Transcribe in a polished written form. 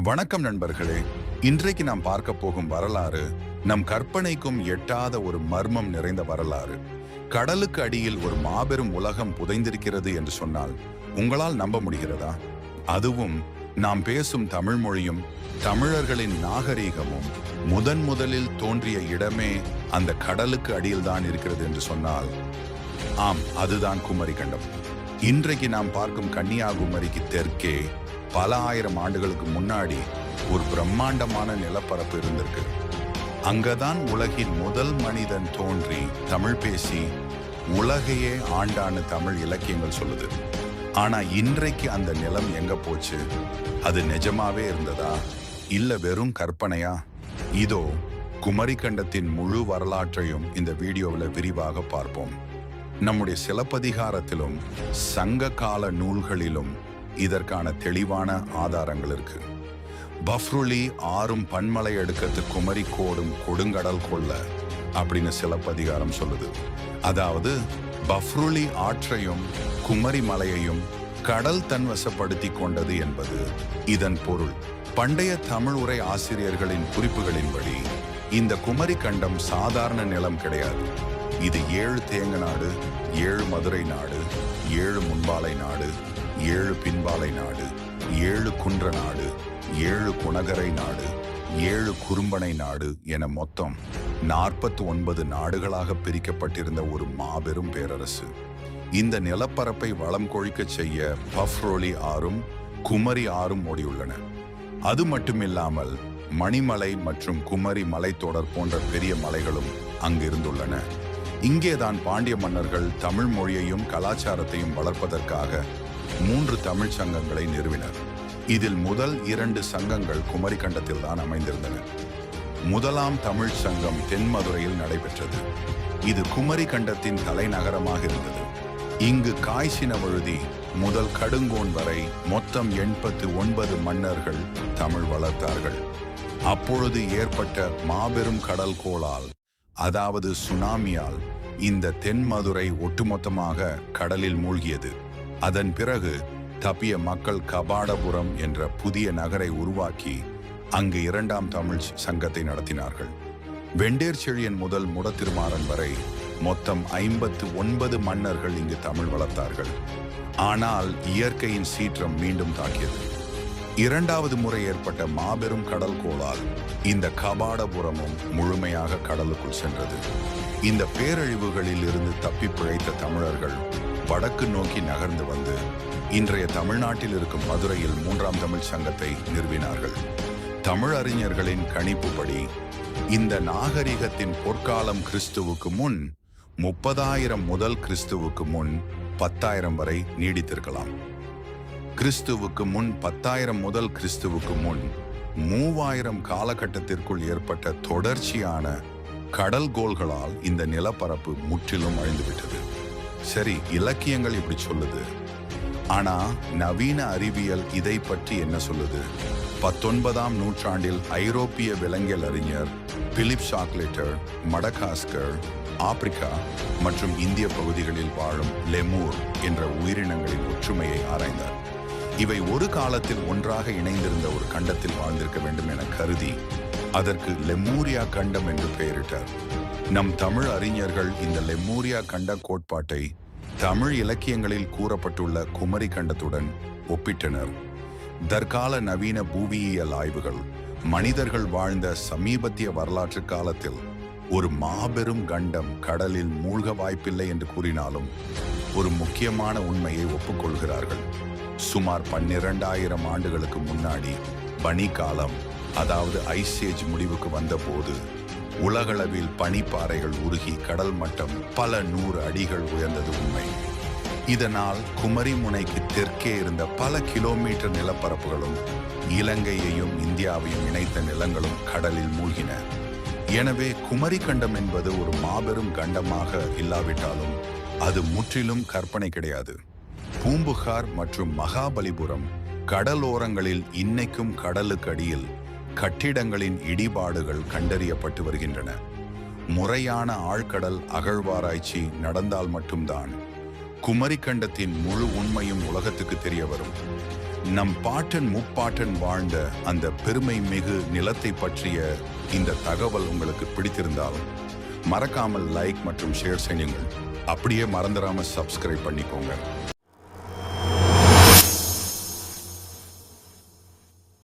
வணக்கம் நண்பர்களே. இன்றைக்கு நாம் பார்க்க போகும் வரலாறு நம் கற்பனைக்கும் எட்டாத ஒரு மர்மம் நிறைந்த வரலாறு. கடலுக்கு அடியில் ஒரு மாபெரும் உலகம் புதைந்திருக்கிறது என்று சொன்னால் உங்களால் நம்ப முடிகிறதா? அதுவும் நாம் பேசும் தமிழ் மொழியும் தமிழர்களின் நாகரீகமும் முதலில் தோன்றிய இடமே அந்த கடலுக்கு அடியில் தான் இருக்கிறது என்று சொன்னால் ஆம், அதுதான் குமரி கண்டம். இன்றைக்கு நாம் பார்க்கும் கன்னியாகுமரிக்கு தெற்கே பல ஆயிரம் ஆண்டுகளுக்கு முன்னாடி ஒரு பிரம்மாண்டமான நிலப்பரப்பு இருந்திருக்கு. அங்கதான் உலகின் முதல் மனிதன் தோன்றி தமிழ் பேசி உலகையே ஆண்டான தமிழ் இலக்கியங்கள் சொல்லுது. ஆனா இன்றைக்கு அந்த நிலம் எங்க போச்சு? அது நிஜமாவே இருந்ததா இல்ல வெறும் கற்பனையா? இதோ குமரி கண்டத்தின் முழு வரலாற்றையும் இந்த வீடியோவில் விரிவாக பார்ப்போம். நம்முடைய சிலப்பதிகாரத்திலும் சங்க கால நூல்களிலும் இதற்கான தெளிவான ஆதாரங்கள் இருக்கு. பஃப்ருலி ஆறும் பன்மலை அடுக்கத்து குமரி கோடும் கொடுங்கடல் கொள்ள அப்படின்னு சிலப்பதிகாரம் சொல்லுது. அதாவது பஃப்ருலி ஆற்றையும் குமரி மலையையும் கடல் தன்வசப்படுத்தி கொண்டது என்பது இதன் பொருள். பண்டைய தமிழ் உரை ஆசிரியர்களின் குறிப்புகளின்படி இந்த குமரி கண்டம் சாதாரண நிலம் கிடையாது. இது 7 தேங்க நாடு, 7 மதுரை நாடு, 7 முன்பாலை நாடு, 7 பின்பாலை நாடு, 7 குன்ற நாடு, 7 குணகரை நாடு, 7 குறும்பனை நாடு என மொத்தம் 49 நாடுகளாக பிரிக்கப்பட்டிருந்த ஒரு மாபெரும் பேரரசு. இந்த நிலப்பரப்பை வளம் கொழிக்க செய்ய பஃப்ரோலி ஆறும் குமரி ஆறும் ஓடியுள்ளன. அது மட்டுமில்லாமல் மணிமலை மற்றும் குமரி மலைத்தொடர் போன்ற பெரிய மலைகளும் அங்கிருந்துள்ளன. இங்கேதான் பாண்டிய மன்னர்கள் தமிழ் மொழியையும் கலாச்சாரத்தையும் வளர்ப்பதற்காக 3 தமிழ் சங்கங்களை நிறுவினர். இதில் முதல் 2 சங்கங்கள் குமரி கண்டத்தில் தான் அமைந்திருந்தன. முதலாம் தமிழ் சங்கம் தென்மதுரையில் நடைபெற்றது. இது குமரி கண்டத்தின் தலைநகரமாக இருந்தது. இங்கு காய்ச்சினவழுதி முதல் கடுங்கோன் வரை மொத்தம் 89 மன்னர்கள் தமிழ் வளர்த்தார்கள். அப்பொழுது ஏற்பட்ட மாபெரும் கடல் கோளால், அதாவது சுனாமியால் இந்த தென்மதுரை ஒட்டுமொத்தமாக கடலில் மூழ்கியது. அதன் பிறகு தப்பிய மக்கள் கபாடபுரம் என்ற புதிய நகரை உருவாக்கி அங்கு 2ஆம் தமிழ் சங்கத்தை நடத்தினார்கள். வெண்டேர் செழியன் முதல் முடத்திருமாறன் வரை மொத்தம் 59 மன்னர்கள் இங்கு தமிழ் வளர்த்தார்கள். ஆனால் இயற்கையின் சீற்றம் மீண்டும் தாக்கியது. 2வது முறை ஏற்பட்ட மாபெரும் கடல் கோளால் இந்த கபாடபுரமும் முழுமையாக கடலுக்குள் சென்றது. இந்த பேரழிவுகளில் இருந்து தப்பி பிழைத்த தமிழர்கள் வடக்கு நோக்கி நகர்ந்து வந்து இன்றைய தமிழ்நாட்டில் இருக்கும் மதுரையில் 3ஆம் தமிழ் சங்கத்தை நிறுவினார்கள். தமிழ் அறிஞர்களின் கணிப்புப்படி இந்த நாகரிகத்தின் பொற்காலம் கிறிஸ்துவுக்கு முன் 30,000 முதல் கிறிஸ்துவுக்கு முன் 10,000 வரை நீடித்திருக்கலாம். கிறிஸ்துவுக்கு முன் 10,000 முதல் கிறிஸ்துவுக்கு முன் 3,000 காலகட்டத்திற்குள் ஏற்பட்ட தொடர்ச்சியான கடல் கோள்களால் இந்த நிலப்பரப்பு முற்றிலும் அழிந்துவிட்டது. சரி, இலக்கியங்கள் இப்படி சொல்லுது. ஆனா நவீன அறிவியல் இதை பற்றி என்ன சொல்லுது? 19ஆம் நூற்றாண்டில் ஐரோப்பிய விலங்கியல் அறிஞர் பிலிப் ஷாக்லேட்டர் மடகாஸ்கர், ஆப்பிரிக்கா மற்றும் இந்திய பகுதிகளில் வாழும் லெமூர் என்ற உயிரினங்களின் ஒற்றுமையை ஆராய்ந்தார். இவை ஒரு காலத்தில் ஒன்றாக இணைந்திருந்த ஒரு கண்டத்தில் வாழ்ந்திருக்க வேண்டும் என கருதி அதற்கு லெமூரியா கண்டம் என்று பெயரிட்டார். நம் தமிழ் அறிஞர்கள் இந்த லெமூரியா கண்ட கோட்பாட்டை தமிழ் இலக்கியங்களில் கூறப்பட்டுள்ள குமரி கண்டத்துடன் ஒப்பிட்டனர். தற்கால நவீன புவியியல் ஆய்வுகள் மனிதர்கள் வாழ்ந்த சமீபத்திய வரலாற்று காலத்தில் ஒரு மாபெரும் கண்டம் கடலில் மூழ்க வாய்ப்பில்லை என்று கூறினாலும் ஒரு முக்கியமான உண்மையை ஒப்புக்கொள்கிறார்கள். சுமார் 12,000 ஆண்டுகளுக்கு முன்னாடி பனிக்காலம், அதாவது ஐஸ் ஏஜ் முடிவுக்கு வந்தபோது உலகளவில் பனிப்பாறைகள் உருகி கடல் மட்டம் பல 100 அடிகள் உயர்ந்தது உண்மை. இதனால் குமரி முனைக்கு தெற்கே இருந்த பல கிலோமீட்டர் நிலப்பரப்புகளும் இலங்கையையும் இந்தியாவையும் இணைத்த நிலங்களும் கடலில் மூழ்கின. எனவே குமரி கண்டம் என்பது ஒரு மாபெரும் கண்டமாக இல்லாவிட்டாலும் அது முற்றிலும் கற்பனை கிடையாது. பூம்புகார் மற்றும் மகாபலிபுரம் கடலோரங்களில் இன்னைக்கும் கடலுக்கு அடியில் கட்டிடங்களின் இடிபாடுகள் கண்டறியப்பட்டு வருகின்றன. முறையான ஆழ்கடல் அகழ்வாராய்ச்சி நடந்தால் மட்டும்தான் குமரி கண்டத்தின் முழு உண்மையும் உலகத்துக்கு தெரிய வரும். நம் பாட்டன் முப்பாட்டன் வாழ்ந்த அந்த பெருமை மிகு நிலத்தை பற்றிய இந்த தகவல் உங்களுக்கு பிடித்திருந்தால் மறக்காமல் லைக் மற்றும் ஷேர் செய்யுங்கள். அப்படியே மறந்துடாம சப்ஸ்கிரைப் பண்ணிக்கோங்க.